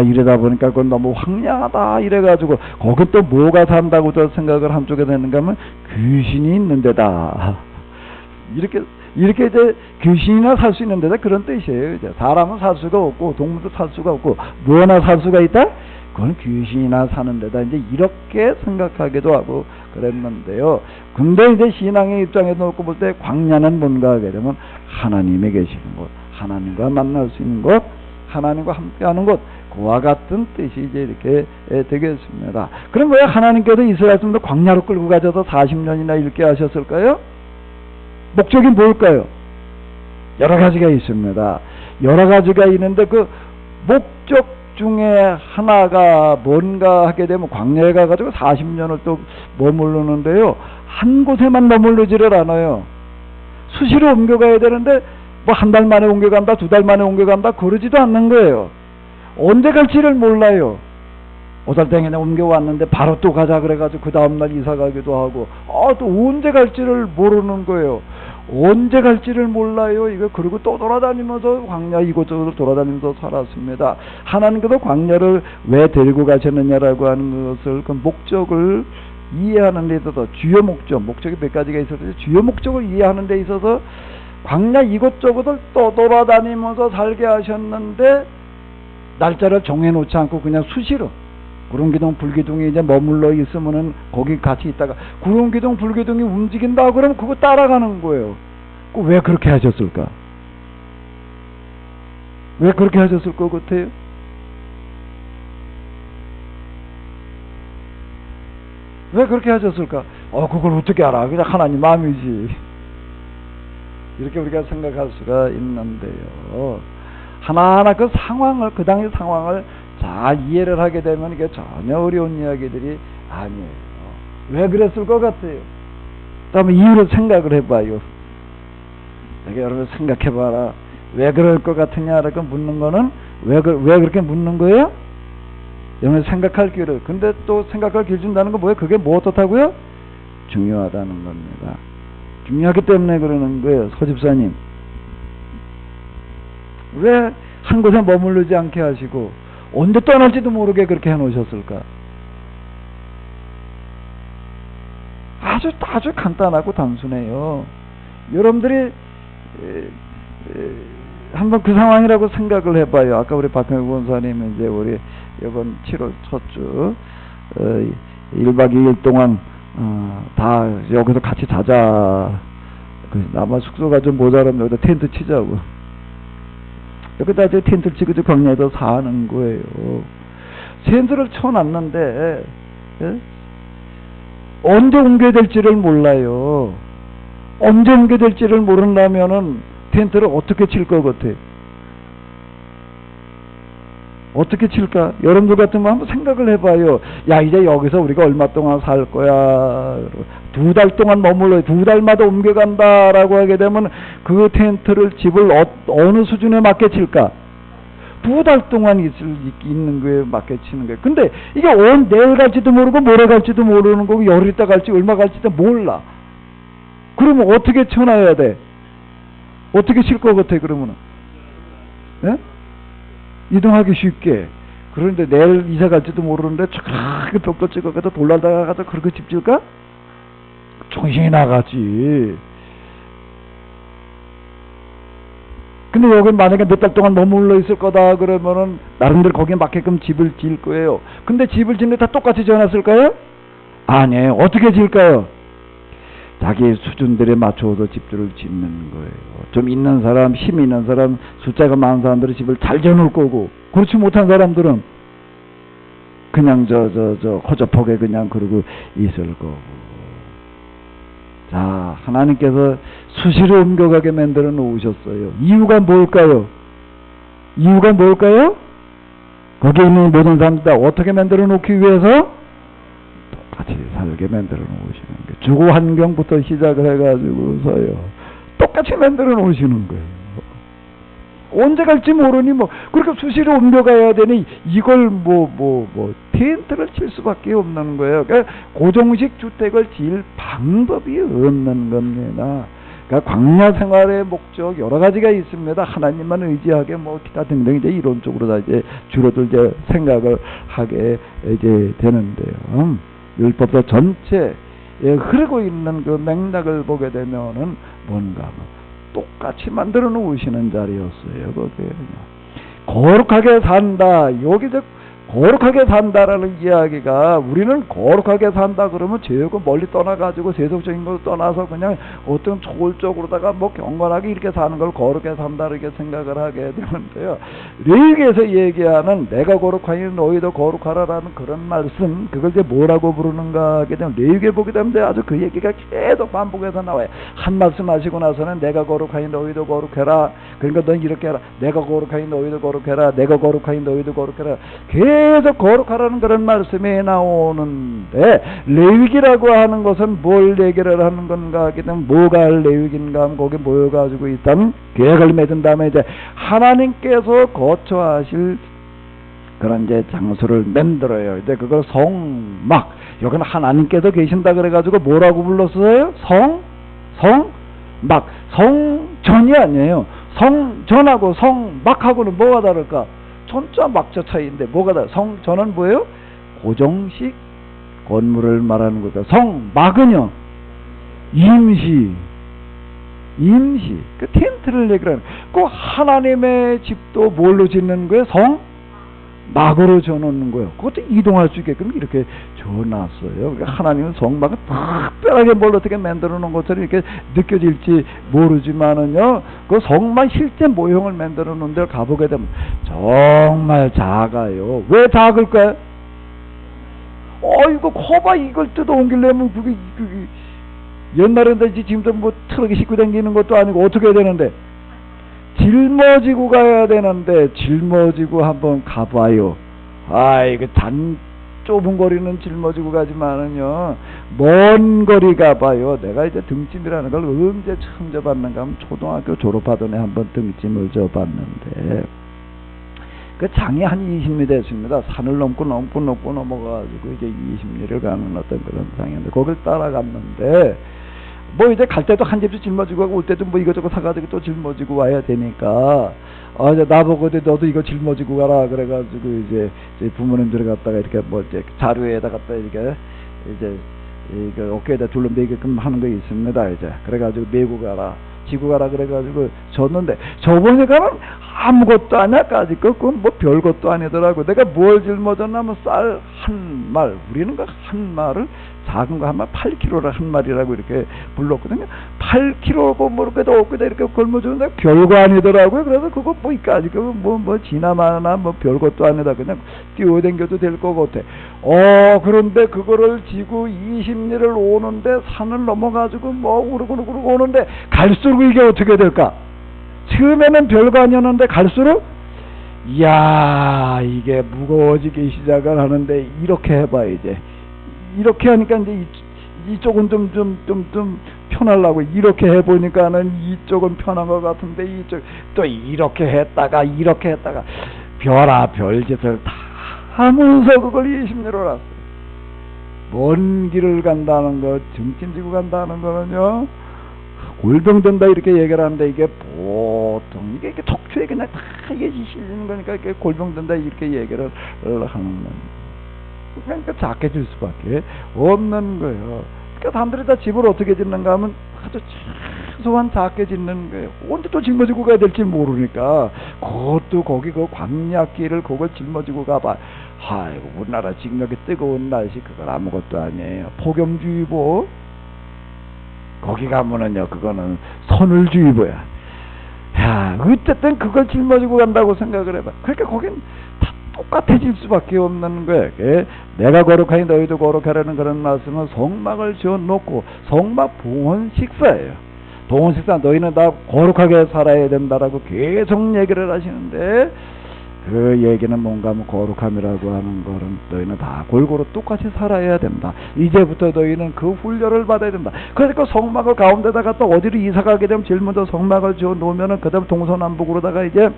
이러다 보니까 그건 너무 황량하다 이래가지고 거기 또 뭐가 산다고 저 생각을 한쪽에 되는가 하면 귀신이 있는 데다 이렇게 이제 귀신이나 살 수 있는 데다 그런 뜻이에요. 이제 사람은 살 수가 없고 동물도 살 수가 없고 뭐나 살 수가 있다? 그건 귀신이나 사는 데다 이제 이렇게 생각하기도 하고 그랬는데요. 근데 이제 신앙의 입장에서 놓고 볼 때 광야는 뭔가 하게 되면 하나님에 계시는 곳, 하나님과 만날 수 있는 곳, 하나님과 함께하는 곳, 그와 같은 뜻이 이제 이렇게 되겠습니다. 그럼 왜 하나님께서 이스라엘 좀 더 광야로 끌고 가셔서 40년이나 읽게 하셨을까요? 목적이 뭘까요? 여러 가지가 있습니다. 여러 가지가 있는데 그 목적 중에 하나가 뭔가 하게 되면 광야에 가가지고 40년을 또 머무르는데요. 한 곳에만 머무르지를 않아요. 수시로 옮겨가야 되는데 뭐 한 달 만에 옮겨간다, 두 달 만에 옮겨간다 그러지도 않는 거예요. 언제 갈지를 몰라요. 오달땡에 옮겨왔는데 바로 또 가자 그래가지고 그 다음날 이사 가기도 하고 또 언제 갈지를 모르는 거예요. 언제 갈지를 몰라요. 이거 그리고 또 돌아다니면서 광야 이곳저곳 돌아다니면서 살았습니다. 하나님께서 광야를 왜 데리고 가셨느냐라고 하는 것을 그 목적을 이해하는 데 있어서 주요 목적이 몇 가지가 있었는데 주요 목적을 이해하는 데 있어서 광야 이곳저곳을 또 돌아다니면서 살게 하셨는데 날짜를 정해놓지 않고 그냥 수시로 구름기둥 불기둥이 이제 머물러 있으면은 거기 같이 있다가 구름기둥 불기둥이 움직인다 그러면 그거 따라가는 거예요. 왜 그렇게 하셨을까? 왜 그렇게 하셨을 것 같아요? 왜 그렇게 하셨을까? 그걸 어떻게 알아? 그냥 하나님 마음이지. 이렇게 우리가 생각할 수가 있는데요. 하나하나 그 상황을, 그 당시 상황을 잘 이해를 하게 되면 이게 전혀 어려운 이야기들이 아니에요. 왜 그랬을 것 같아요? 다음에 이유를 생각을 해봐요. 내가 여러분 생각해봐라. 왜 그럴 것 같으냐라고 묻는 거는 왜 그렇게 묻는 거예요? 여러분 생각할 기회를. 근데 또 생각할 기회 준다는 건 뭐예요? 그게 뭐 어떻다고요? 중요하다는 겁니다. 중요하기 때문에 그러는 거예요. 서집사님. 왜 한 곳에 머무르지 않게 하시고 언제 떠날지도 모르게 그렇게 해놓으셨을까? 아주 간단하고 단순해요. 여러분들이 한번 그 상황이라고 생각을 해봐요. 아까 우리 박형규 권사님 이제 우리 이번 7월 첫 주 1박 2일 동안 다 여기서 같이 자자. 아마 숙소가 좀 모자라면 여기다 텐트 치자고. 여기다 이제 텐트를 치고 광야에서 사는 거예요. 텐트를 쳐놨는데 언제 옮겨야 될지를 몰라요. 언제 옮겨야 될지를 모른다면은 텐트를 어떻게 칠 것 같아? 어떻게 칠까? 여러분들 같으면 한번 생각을 해봐요. 야, 이제 여기서 우리가 얼마 동안 살 거야? 2달 동안 머물러, 2달마다 옮겨간다라고 하게 되면 그 텐트를, 집을 어느 수준에 맞게 칠까? 2달 동안 있는 거에 맞게 치는 거예요. 근데 이게 내일 갈지도 모르고 모레 갈지도 모르는 거고 열흘 있다 갈지 얼마 갈지도 몰라. 그러면 어떻게 쳐놔야 돼? 어떻게 칠 것 같아 그러면은? 예? 이동하기 쉽게. 그런데 내일 이사 갈지도 모르는데 저렇게 벽돌 찍어가지고 돌아다가서 그렇게 집 질까? 정신이 나가지. 근데 여기 만약에 몇 달 동안 머물러 있을 거다 그러면은 나름대로 거기에 맞게끔 집을 지을 거예요. 근데 집을 짓는데 다 똑같이 지어놨을까요? 아니에요. 어떻게 지을까요? 자기 수준들에 맞춰서 집들을 짓는 거예요. 좀 있는 사람, 힘 있는 사람, 숫자가 많은 사람들은 집을 잘 지어놓을 거고, 그렇지 못한 사람들은 그냥 허접하게 그냥 그러고 있을 거고. 자, 하나님께서 수시로 옮겨가게 만들어 놓으셨어요. 이유가 뭘까요? 이유가 뭘까요? 거기에 있는 모든 사람들 다 어떻게 만들어 놓기 위해서? 똑같이 살게 만들어 놓으시는 거예요. 주거 환경부터 시작을 해가지고서요. 똑같이 만들어 놓으시는 거예요. 언제 갈지 모르니 뭐 그렇게 수시로 옮겨가야 되니 이걸 텐트를 칠 수밖에 없는 거예요. 그러니까 고정식 주택을 지을 방법이 없는 겁니다. 그러니까 광야 생활의 목적 여러 가지가 있습니다. 하나님만 의지하게 기타 등등 이제 이론적으로 다 이제 주로들 이제 생각을 하게 이제 되는데요. 율법서 전체에 흐르고 있는 그 맥락을 보게 되면은 뭔가 똑같이 만들어 놓으시는 자리였어요. 그게 거룩하게 산다. 여기서 거룩하게 산다라는 이야기가 우리는 거룩하게 산다 그러면 죄고 멀리 떠나가지고 세속적인 걸 떠나서 그냥 어떤 초월적으로다가 경건하게 이렇게 사는 걸 거룩하게 산다 이렇게 생각을 하게 되는데요. 레위기에서 얘기하는 내가 거룩하니 너희도 거룩하라라는 그런 말씀, 그걸 이제 뭐라고 부르는가 하게 되면 레위기에 보게 되면 아주 그 얘기가 계속 반복해서 나와요. 한 말씀 하시고 나서는 내가 거룩하니 너희도 거룩해라. 그러니까 넌 이렇게 해라. 내가 거룩하니 너희도 거룩해라. 내가 거룩하니 너희도 거룩해라. 계속 거룩하라는 그런 말씀이 나오는데 레위기라고 하는 것은 뭘 얘기를 하는 건가 하게 되면 뭐가 레위기인가 하면 거기에 모여가지고 있다면 계획을 맺은 다음에 이제 하나님께서 거처하실 그런 이제 장소를 만들어요. 이제 그걸 성막, 여기는 하나님께서 계신다 그래가지고 뭐라고 불렀어요? 성막, 성전이 아니에요. 성전하고 성막하고는 뭐가 다를까? 천자 막자 차이인데 뭐가 다르? 성전은 뭐예요? 고정식 건물을 말하는 거다. 성막은요, 임시 그 텐트를 얘기하는. 그 하나님의 집도 뭘로 짓는 거예요? 성막으로 지어놓는 거예요. 그것도 이동할 수 있게끔 이렇게 지어놨어요. 그러니까 하나님은 성막을 특별하게 뭘 어떻게 만들어 놓은 것처럼 이렇게 느껴질지 모르지만은요, 그 성막 실제 모형을 만들어 놓은 데를 가보게 되면 정말 작아요. 왜 작을까요? 이거 커봐. 이걸 뜯어 옮기려면 그게 옛날에는 지금도 트럭이 싣고 다니는 것도 아니고 어떻게 해야 되는데 짊어지고 가야 되는데 짊어지고 한번 가봐요. 이거 좁은 거리는 짊어지고 가지만은요, 먼 거리 가봐요. 내가 이제 등짐이라는 걸 언제 처음 져봤는가 하면 초등학교 졸업하던 애 한번 등짐을 져봤는데 그 장이 한 20리 됐습니다. 산을 넘고 넘어가가지고 이제 20리를 가는 어떤 그런 장인데 거길 따라갔는데 이제 갈 때도 한 집씩 짊어지고 가고 올 때도 이것저것 사가지고 또 짊어지고 와야 되니까 이제 나보고 너도 이거 짊어지고 가라 그래가지고 이제 부모님들 갖다가 이렇게 이제 자루에다 갖다 이렇게 이제 어깨에다 둘러매게끔 하는 거 있습니다. 이제 그래가지고 메고 가라, 지고 가라 그래가지고 줬는데 저보니까는 아무것도 아니야까지 그건 별것도 아니더라고. 내가 뭘 짊어졌냐면 쌀 한 말, 우리는 그 한 말을 작은 거 한 말 8kg를 한 말이라고 이렇게 불렀거든요. 8kg고 그래도 어깨다 이렇게 걸머주는데 별거 아니더라고요. 그래서 그거 이까지 지나마나 별것도 아니다. 그냥 뛰어댕겨도 될 것 같아. 그런데 그거를 지고 20리를 오는데 산을 넘어가지고 우르르 오는데 갈수록 이게 어떻게 될까? 처음에는 별거 아니었는데 갈수록 이야, 이게 무거워지기 시작을 하는데 이렇게 해봐. 이제 이렇게 하니까 이제 이쪽은 좀 편하려고 이렇게 해보니까는 이쪽은 편한 것 같은데 이쪽 또 이렇게 했다가 별짓을 다 하면서 그걸 20리로 왔어요. 먼 길을 간다는 거, 등짐지고 간다는 거는요, 골병된다 이렇게 얘기를 하는데 이게 보통 이게 척추에 그냥 다 이게 실리는 거니까 이게 골병된다 이렇게 얘기를 하는 거예요. 그러니까 작게 질 수밖에 없는 거예요. 그러니까 사람들이 다 집을 어떻게 짓는가 하면 아주 최소한 작게 짓는 거예요. 언제 또 짊어지고 가야 될지 모르니까 그것도 거기 그 광야길을 그걸 짊어지고 가봐. 아이고, 우리나라 지금 여기 뜨거운 날씨 그건 아무것도 아니에요. 폭염주의보 거기 가면은요, 그거는 선울주의보야. 어쨌든 그걸 짊어지고 간다고 생각을 해봐. 그러니까 거긴 다 똑같아질 수밖에 없는 거예요. 내가 거룩하니 너희도 거룩하라는 그런 말씀은 성막을 지어놓고 성막 봉헌식사예요. 봉헌식사, 너희는 다 거룩하게 살아야 된다라고 계속 얘기를 하시는데 그 얘기는 뭔가 거룩함이라고 하는 거는 너희는 다 골고루 똑같이 살아야 된다. 이제부터 너희는 그 훈련을 받아야 된다. 그러니까 성막을 가운데다가 또 어디로 이사 가게 되면 제일 먼저 성막을 지어 놓으면은 그 다음 동서남북으로다가 이제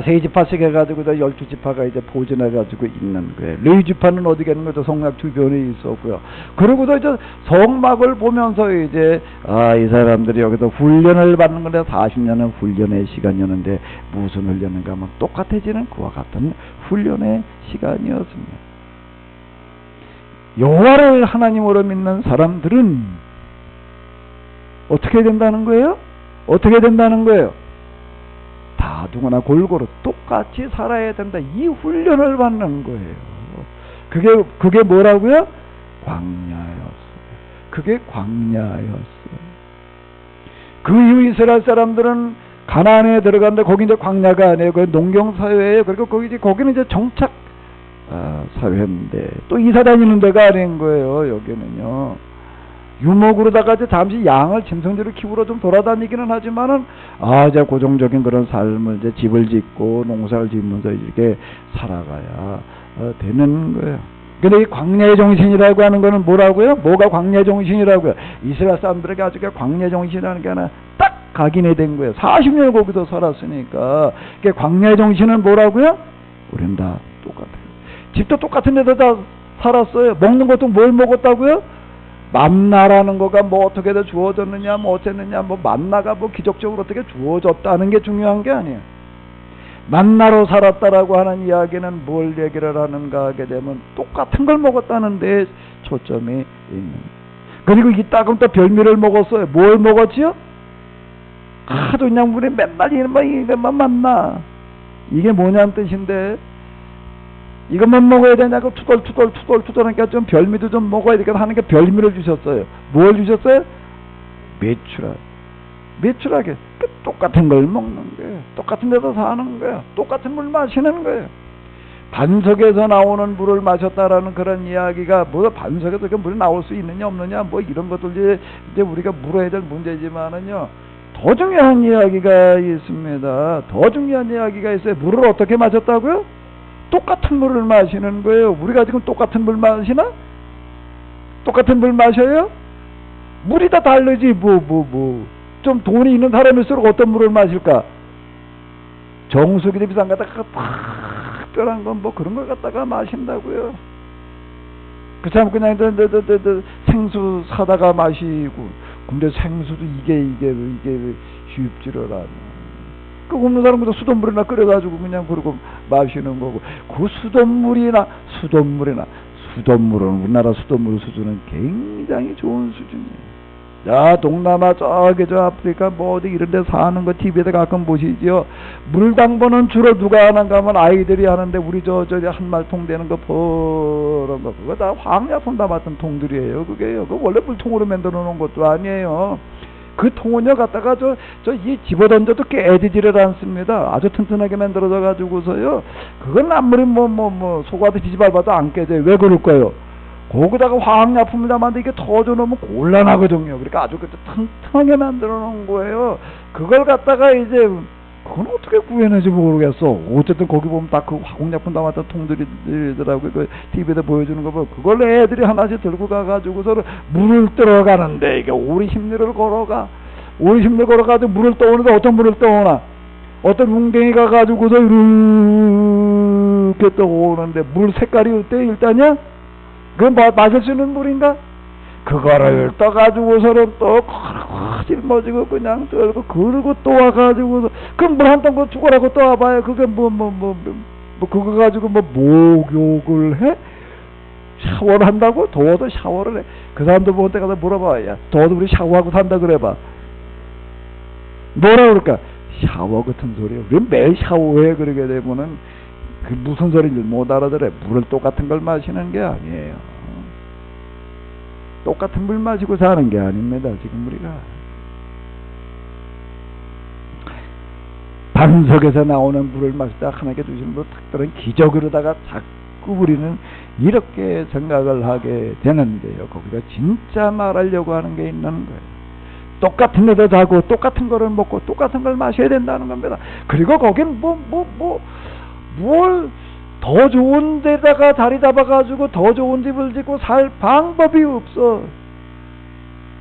세 지파씩 해가지고 12지파가 이제 포진해가지고 있는 거예요. 레위 지파는 어디 가는 거죠? 성막 주변에 있었고요. 그러고도 이제 성막을 보면서 이제 이 사람들이 여기서 훈련을 받는 건데 40년은 훈련의 시간이었는데 무슨 훈련인가 하면 똑같아지는 그와 같은 훈련의 시간이었습니다. 여호와를 하나님으로 믿는 사람들은 어떻게 된다는 거예요? 어떻게 된다는 거예요? 다 누구나 골고루 똑같이 살아야 된다. 이 훈련을 받는 거예요. 그게 뭐라고요? 광야였어요. 그게 광야였어요. 그 이후 이스라엘 사람들은 가나안에 들어갔는데 거기 이제 광야가 아니에요. 그 농경 사회예요. 그리고 거기는 이제 정착 사회인데 또 이사 다니는 데가 아닌 거예요. 여기는요. 유목으로다가 이제 잠시 양을 짐승들을 키우러 좀 돌아다니기는 하지만은 이제 고정적인 그런 삶을 이제 집을 짓고 농사를 짓면서 이렇게 살아가야 되는 거예요. 근데 이 광야의 정신이라고 하는 거는 뭐라고요? 뭐가 광야의 정신이라고요? 이스라엘 사람들에게 아주 광야의 정신이라는 게 하나 딱 각인이 된 거예요. 40년을 거기서 살았으니까. 광야의 정신은 뭐라고요? 우린 다 똑같아요. 집도 똑같은 데서 다 살았어요. 먹는 것도 뭘 먹었다고요? 만나라는 거가 뭐 어떻게 주어졌느냐, 뭐 어쨌느냐, 뭐 만나가 뭐 기적적으로 어떻게 주어졌다는 게 중요한 게 아니에요. 만나로 살았다라고 하는 이야기는 뭘 얘기를 하는가 하게 되면 똑같은 걸 먹었다는 데 초점이 있는. 그리고 이 땅은 또 별미를 먹었어요. 뭘 먹었지요? 하도 그냥 우리 맨날 이것만 만나. 이게 뭐냐는 뜻인데 이것만 먹어야 되냐고 투덜투덜하니까 좀 별미도 좀 먹어야 되겠다 하는 게 별미를 주셨어요. 뭘 주셨어요? 매출하게 똑같은 걸 먹는 거예요. 똑같은 데서 사는 거예요. 똑같은 물 마시는 거예요. 반석에서 나오는 물을 마셨다라는 그런 이야기가 뭐 반석에서 그 물이 나올 수 있느냐 없느냐 뭐 이런 것들 이제 우리가 물어야 될 문제지만은요. 더 중요한 이야기가 있습니다. 더 중요한 이야기가 있어요. 물을 어떻게 마셨다고요? 똑같은 물을 마시는 거예요. 우리가 지금 똑같은 물 마시나? 똑같은 물 마셔요? 물이 다 다르지 좀 돈이 있는 사람일수록 어떤 물을 마실까? 정수기도 비싼 거 갖다가 특별한 건 뭐 그런 걸 갖다가 마신다고요. 그 참 그냥 생수 사다가 마시고 근데 생수도 이게 쉽지를 않아. 그 없는 사람도 수돗물이나 끓여가지고 그냥 그러고 마시는 거고 그 수돗물은 우리나라 수돗물 수준은 굉장히 좋은 수준이에요. 자 동남아 저기 저 아프리카 뭐 어디 이런 데 사는 거 TV에다 가끔 보시죠. 물 당번은 주로 누가 하는가 하면 아이들이 하는데 우리 저 한말통 되는 거 그런 거 그거 다 황약품 담았던 통들이에요. 그게요. 그 원래 물통으로 만들어 놓은 것도 아니에요. 그 통은요 갖다가 이 집어던져도 깨지지를 않습니다. 아주 튼튼하게 만들어져 가지고서요. 그건 아무리 속아도 뒤집어봐도 안 깨져요. 왜 그럴까요? 거기다가 화학약품을 담았는데 이게 터져 놓으면 곤란하거든요. 그러니까 아주 튼튼하게 만들어 놓은 거예요. 그걸 갖다가 이제 그건 어떻게 구해내지 모르겠어. 어쨌든 거기 보면 다 그 화학약품 담았던 통들이더라고요. 그 TV에다 보여주는 거 보면 그걸 애들이 하나씩 들고 가가지고서 물을 들어가는데 이게 오리 심리를 걸어가지고 물을 떠오는데 어떤 물을 떠오나? 어떤 웅댕이가 가지고서 이렇게 떠오는데 물 색깔이 어때 일단이야? 그건 마실 수 있는 물인가? 그거를 떠가지고서는 또 짊어지고 그냥 떨고 그러고 또 와가지고서 그 물 한 통 죽어라고 또 와봐요. 그게 그거 가지고 목욕을 해? 샤워를 한다고? 더워도 샤워를 해? 그 사람들 보는 데 가서 물어봐. 야 더워도 우리 샤워하고 산다 그래봐. 뭐라 그럴까? 샤워 같은 소리야. 우리 매일 샤워해. 그러게 되면은 그 무슨 소리인지 못 알아들어요. 물을 똑같은 걸 마시는 게 아니에요. 똑같은 물 마시고 사는 게 아닙니다. 지금 우리가 반석에서 나오는 물을 마시다 하나님께 주시는 뭐 특별한 기적으로다가 자꾸 우리는 이렇게 생각을 하게 되는데요. 거기가 진짜 말하려고 하는 게 있는 거예요. 똑같은 데서 자고 똑같은 거를 먹고 똑같은 걸 마셔야 된다는 겁니다. 그리고 거긴 뭘 더 좋은 데다가 자리 잡아가지고 더 좋은 집을 짓고 살 방법이 없어.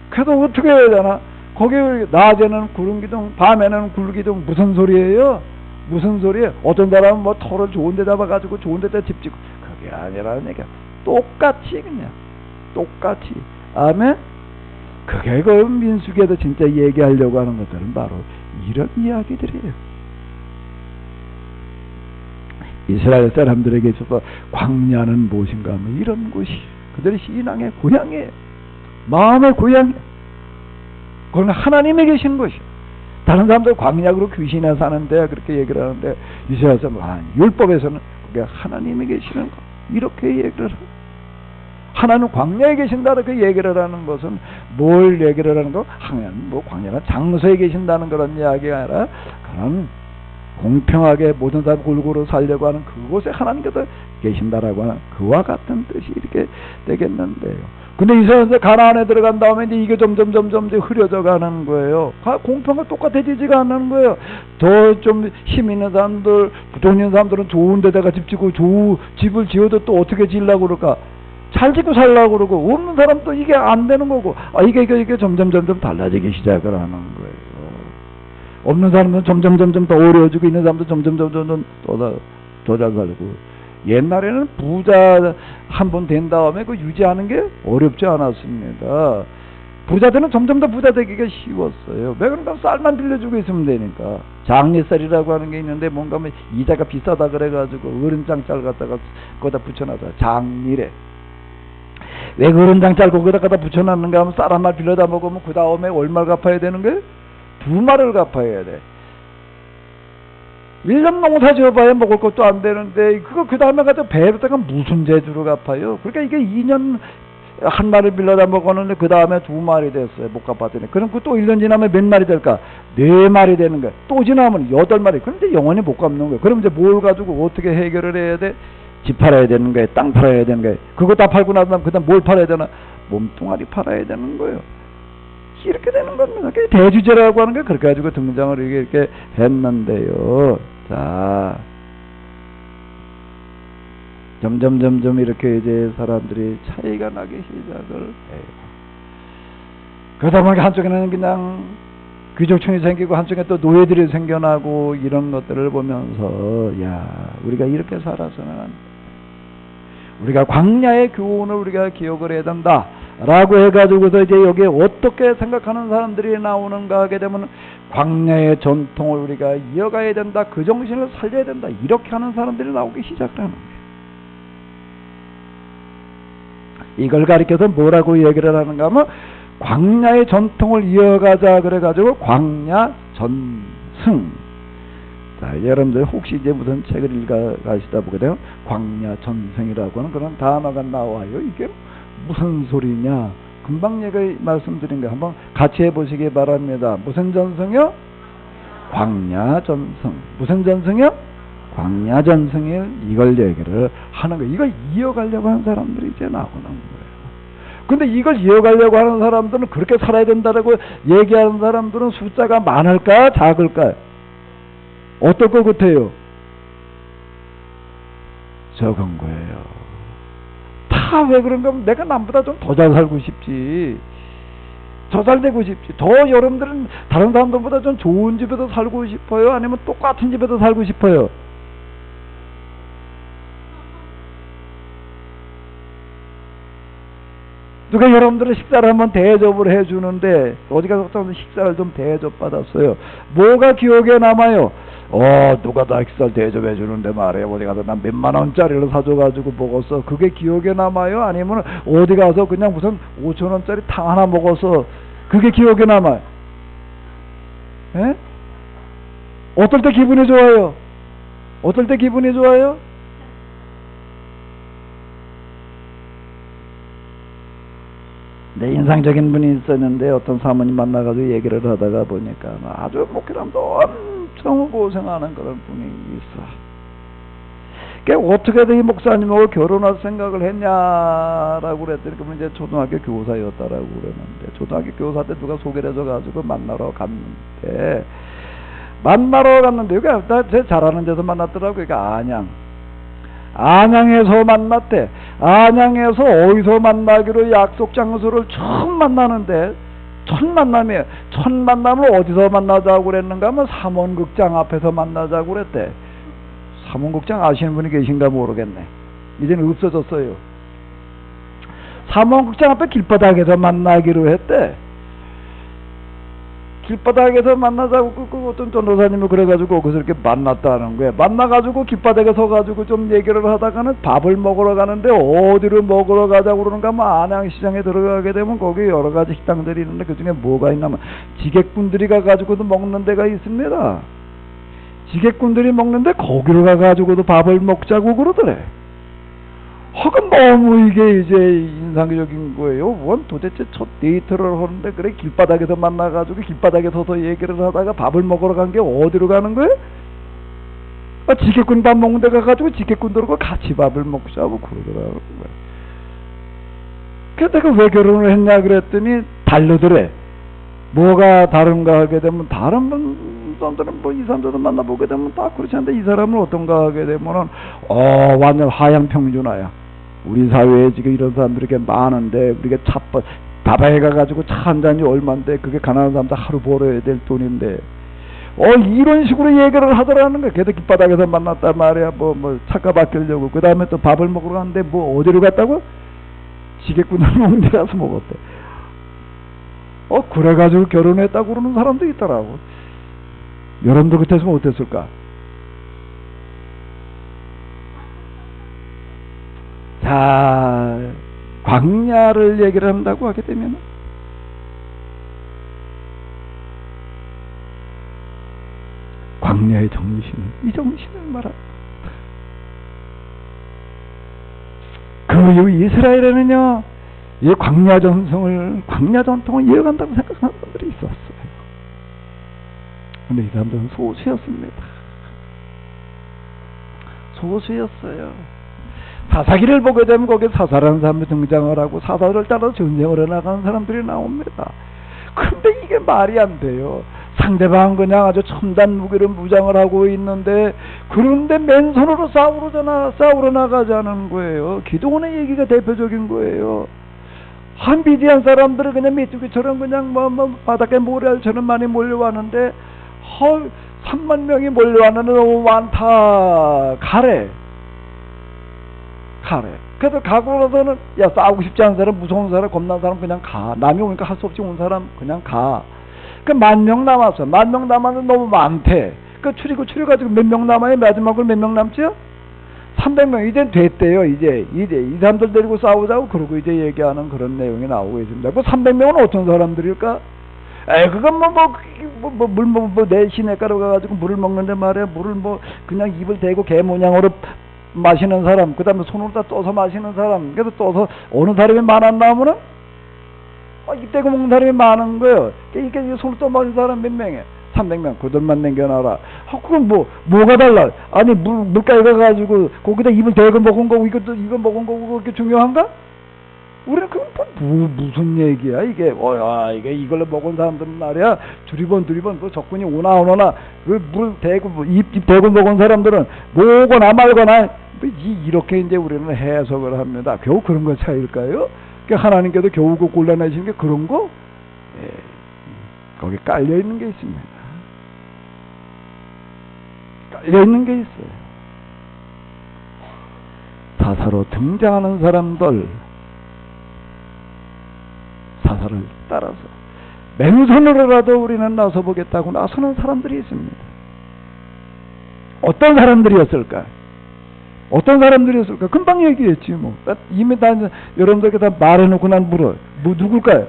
그래도 어떻게 해야 되나? 거기 낮에는 구름기둥 밤에는 굴기둥 무슨 소리예요? 무슨 소리예요? 어떤 사람은 뭐 터를 좋은 데 잡아가지고 좋은 데다 집 짓고, 그게 아니라는 얘기야. 똑같이 그냥 똑같이. 아멘. 그게 그 민수기에도 진짜 얘기하려고 하는 것들은 바로 이런 이야기들이에요. 이스라엘 사람들에게 있어서 광야는 무엇인가 하면 이런 곳이 그들의 신앙의 고향이에요. 마음의 고향이에요. 그건 하나님이 계신 곳이에요. 다른 사람들 광야로 귀신에 사는데 그렇게 얘기를 하는데 이스라엘 사람은 율법에서는 그게 하나님이 계시는 것, 이렇게 얘기를 해요. 하나님 광야에 계신다는 그 얘기를 하는 것은 뭘 얘기를 하는 거? 하나님 뭐 광야는 장소에 계신다는 그런 이야기가 아니라 그런 공평하게 모든 사람 골고루 살려고 하는 그곳에 하나님께서 계신다라고 하는 그와 같은 뜻이 이렇게 되겠는데요. 근데 이스라엘에서 가나안에 들어간 다음에 이게 점점 흐려져 가는 거예요. 공평하게 똑같아지지가 않는 거예요. 더 좀 힘 있는 사람들, 돈 있는 사람들은 좋은 데다가 집 짓고 집을 지어도 또 어떻게 지으려고 그럴까? 잘 짓고 살려고 그러고, 없는 사람도 이게 안 되는 거고, 이게 점점 달라지기 시작을 하는 거예요. 없는 사람은 점점 더 어려워지고, 있는 사람도 점점 더 잘 살고. 옛날에는 부자 한 번 된 다음에 그 유지하는 게 어렵지 않았습니다. 부자들은 점점 더 부자 되기가 쉬웠어요. 왜 그런가? 쌀만 빌려주고 있으면 되니까. 장리쌀이라고 하는 게 있는데 뭔가 뭐 이자가 비싸다 그래가지고 어른장짤 갖다가 거기다 붙여놔서 장리래. 왜 어른장짤 거기다 붙여놨는가 하면 쌀 한 말 빌려다 먹으면 그 다음에 얼마를 갚아야 되는 거예요? 2마리를 갚아야 돼. 1년 농사 지어봐야 먹을 것도 안 되는데 그거 그 다음에 가서 배에다가 무슨 재주로 갚아요? 그러니까 이게 2년 한 마리 빌려다 먹었는데 그 다음에 2마리 됐어요. 못 갚았더니. 그럼 그 또 1년 지나면 몇 마리 될까? 4마리 되는 거야. 또 지나면 8마리. 그런데 영원히 못 갚는 거야. 그럼 이제 뭘 가지고 어떻게 해결을 해야 돼? 집 팔아야 되는 거야. 땅 팔아야 되는 거야. 그거 다 팔고 나서 그 다음 뭘 팔아야 되나? 몸뚱아리 팔아야 되는 거예요. 이렇게 되는 겁니다. 대주제라고 하는 게 그렇게 가지고 등장을 이렇게 했는데요. 자, 점점 이렇게 이제 사람들이 차이가 나기 시작을 해요. 그러다 보니까 한쪽에는 그냥 귀족층이 생기고 한쪽에 또 노예들이 생겨나고 이런 것들을 보면서 우리가 이렇게 살아서는 안 돼. 우리가 광야의 교훈을 우리가 기억을 해야 된다 라고 해가지고서 이제 여기에 어떻게 생각하는 사람들이 나오는가 하게 되면 광야의 전통을 우리가 이어가야 된다, 그 정신을 살려야 된다, 이렇게 하는 사람들이 나오기 시작하는 거예요. 이걸 가리켜서 뭐라고 얘기를 하는가 하면 광야의 전통을 이어가자 그래가지고 광야 전승. 자, 여러분들 혹시 이제 무슨 책을 읽어가시다 보게 되면 광야 전승이라고 하는 그런 단어가 나와요. 이게 무슨 소리냐? 금방 얘기 말씀드린 거 한번 같이 해보시기 바랍니다. 무슨 전승이요? 광야 전승. 무슨 전승이요? 광야 전승이 이걸 얘기를 하는 거예요. 이걸 이어가려고 하는 사람들이 이제 나오는 거예요. 근데 이걸 이어가려고 하는 사람들은 그렇게 살아야 된다고 얘기하는 사람들은 숫자가 많을까 작을까요? 어떨 것 같아요? 적은 거예요. 다 왜 그런가 하면 내가 남보다 좀 더 잘 살고 싶지, 더 잘 되고 싶지, 더 여러분들은 다른 사람들보다 좀 좋은 집에서 살고 싶어요? 아니면 똑같은 집에서 살고 싶어요? 누가 여러분들은 식사를 한번 대접을 해주는데 어디 가서 식사를 좀 대접받았어요. 뭐가 기억에 남아요? 누가 다 식사를 대접해 주는데 말이에요. 어디 가서 난 몇만 원짜리를 사줘가지고 먹었어. 그게 기억에 남아요? 아니면 어디 가서 그냥 무슨 5천 원짜리 탕 하나 먹어서 그게 기억에 남아요? 에? 어떨 때 기분이 좋아요? 어떨 때 기분이 좋아요? 내 인상적인 분이 있었는데 어떤 사모님 만나가지고 얘기를 하다가 보니까 아주 목회람도 엄청 고생하는 그런 분이 있어. 그러니까 어떻게든 이 목사님하고 결혼할 생각을 했냐라고 그랬더니 그분 이제 초등학교 교사였다라고 그러는데, 초등학교 교사 때 누가 소개를 해줘가지고 만나러 갔는데 여기 제 잘하는 데서 만났더라고. 그러니까 안양에서 만났대. 안양에서 어디서 만나기로 약속 장소를 처음 만나는데 첫 만남이에요. 첫 만남을 어디서 만나자고 그랬는가 하면 삼원극장 앞에서 만나자고 그랬대. 삼원극장 아시는 분이 계신가 모르겠네. 이제는 없어졌어요. 삼원극장 앞에 길바닥에서 만나기로 했대. 길바닥에서 만나자고 어떤 전도사님이 그래가지고 거기서 이렇게 만났다는 거예요. 만나가지고 길바닥에 서가지고 좀 얘기를 하다가는 밥을 먹으러 가는데 어디로 먹으러 가자고 그러는가 하면 안양시장에 들어가게 되면 거기 여러 가지 식당들이 있는데 그 중에 뭐가 있냐면 지객꾼들이 가가지고도 먹는 데가 있습니다. 지객꾼들이 먹는데 거기로 가가지고도 밥을 먹자고 그러더래. 하긴 너무 이게 이제 인상적인 거예요. 원 도대체 첫 데이트를 하는데 그래 길바닥에서 만나가지고 길바닥에 서서 얘기를 하다가 밥을 먹으러 간 게 어디로 가는 거예요? 지객꾼 밥 먹는 데 가가지고 지객꾼들하고 같이 밥을 먹자고 그러더라고요. 그래서 내가 왜 결혼을 했냐 그랬더니 다르더래. 뭐가 다른가 하게 되면 다른 분들은 뭐 이 사람들도 만나보게 되면 딱 그렇지 않은데 이 사람은 어떤가 하게 되면은 완전 하향평준화야. 우리 사회에 지금 이런 사람들이 이렇게 많은데 우리가 다바에 가가지고 차 한 잔이 얼만데 그게 가난한 사람들 하루 벌어야 될 돈인데 이런 식으로 얘기를 하더라는 거야. 걔도 길바닥에서 만났단 말이야. 뭐 차가 바뀌려고 그 다음에 또 밥을 먹으러 갔는데 뭐 어디로 갔다고? 지객꾼을 먹는 데 가서 먹었대. 그래가지고 결혼했다고 그러는 사람도 있더라고. 여러분들 그때서는 어땠을까? 자, 광야를 얘기를 한다고 하게 되면 광야의 정신은 이 정신을 말합니다. 그 이스라엘에는요, 이 광야 전통을 이어간다고 생각하는 분들이 있었어요. 근데 이 사람들은 소수였습니다. 소수였어요. 사사기를 보게 되면 거기에 사사라는 사람이 등장을 하고 사사를 따라 전쟁을 해나가는 사람들이 나옵니다. 근데 이게 말이 안 돼요. 상대방은 그냥 아주 첨단 무기를 무장을 하고 있는데 그런데 맨손으로 싸우러 나가자는 거예요. 기도원의 얘기가 대표적인 거예요. 한 미디안 사람들은 그냥 메뚜기처럼 그냥 바닥에 모래알처럼 많이 몰려왔는데 3만 명이 몰려왔는데 너무 많다. 가래. 그래도 가고 나서는 싸우고 싶지 않은 사람, 무서운 사람, 겁난 사람 그냥 가. 남이 오니까 할 수 없이 온 사람 그냥 가. 그 10,000명 남았어. 10,000명 남았는데 너무 많대. 그 추리가지고 몇 명 남아요? 마지막으로 몇 명 남지요? 300명. 이젠 됐대요. 이제 이 사람들 데리고 싸우자고 그러고 이제 얘기하는 그런 내용이 나오고 있습니다. 그 300명은 어떤 사람들일까? 그건 내 시내가로 가가지고 물을 먹는데 말이야. 물을 그냥 입을 대고 개 모양으로 마시는 사람, 그 다음에 손으로 다 떠서 마시는 사람, 그래서 떠서 어느 사람이 많았나 하면은 입 대고 먹는 사람이 많은 거예요. 이게 손으로 떠 마시는 사람 몇 명이에요? 300명. 그들만 남겨놔라. 그건 뭐가 달라? 아니 물가에 가가지고 거기다 입을 대고 먹은 거고 이거 먹은 거고 그렇게 중요한가? 우리는 그건 무슨 얘기야 이게? 이게 이걸로 먹은 사람들은 말이야 두리번 적군이 오나 안 오나 물 대고 입 대고 먹은 사람들은 뭐거나 말거나 이렇게 이제 우리는 해석을 합니다. 겨우 그런 거 차일까요? 그러니까 하나님께도 겨우 그 골라내시는 게 그런 거? 거기 깔려 있는 게 있습니다. 깔려 있는 게 있어요. 사사로 등장하는 사람들, 사사를 따라서 맨손으로라도 우리는 나서보겠다고 나서는 사람들이 있습니다. 어떤 사람들이었을까? 금방 얘기했지 뭐. 이미 다 여러분들께 다 말해놓고 난 물어. 누굴까요?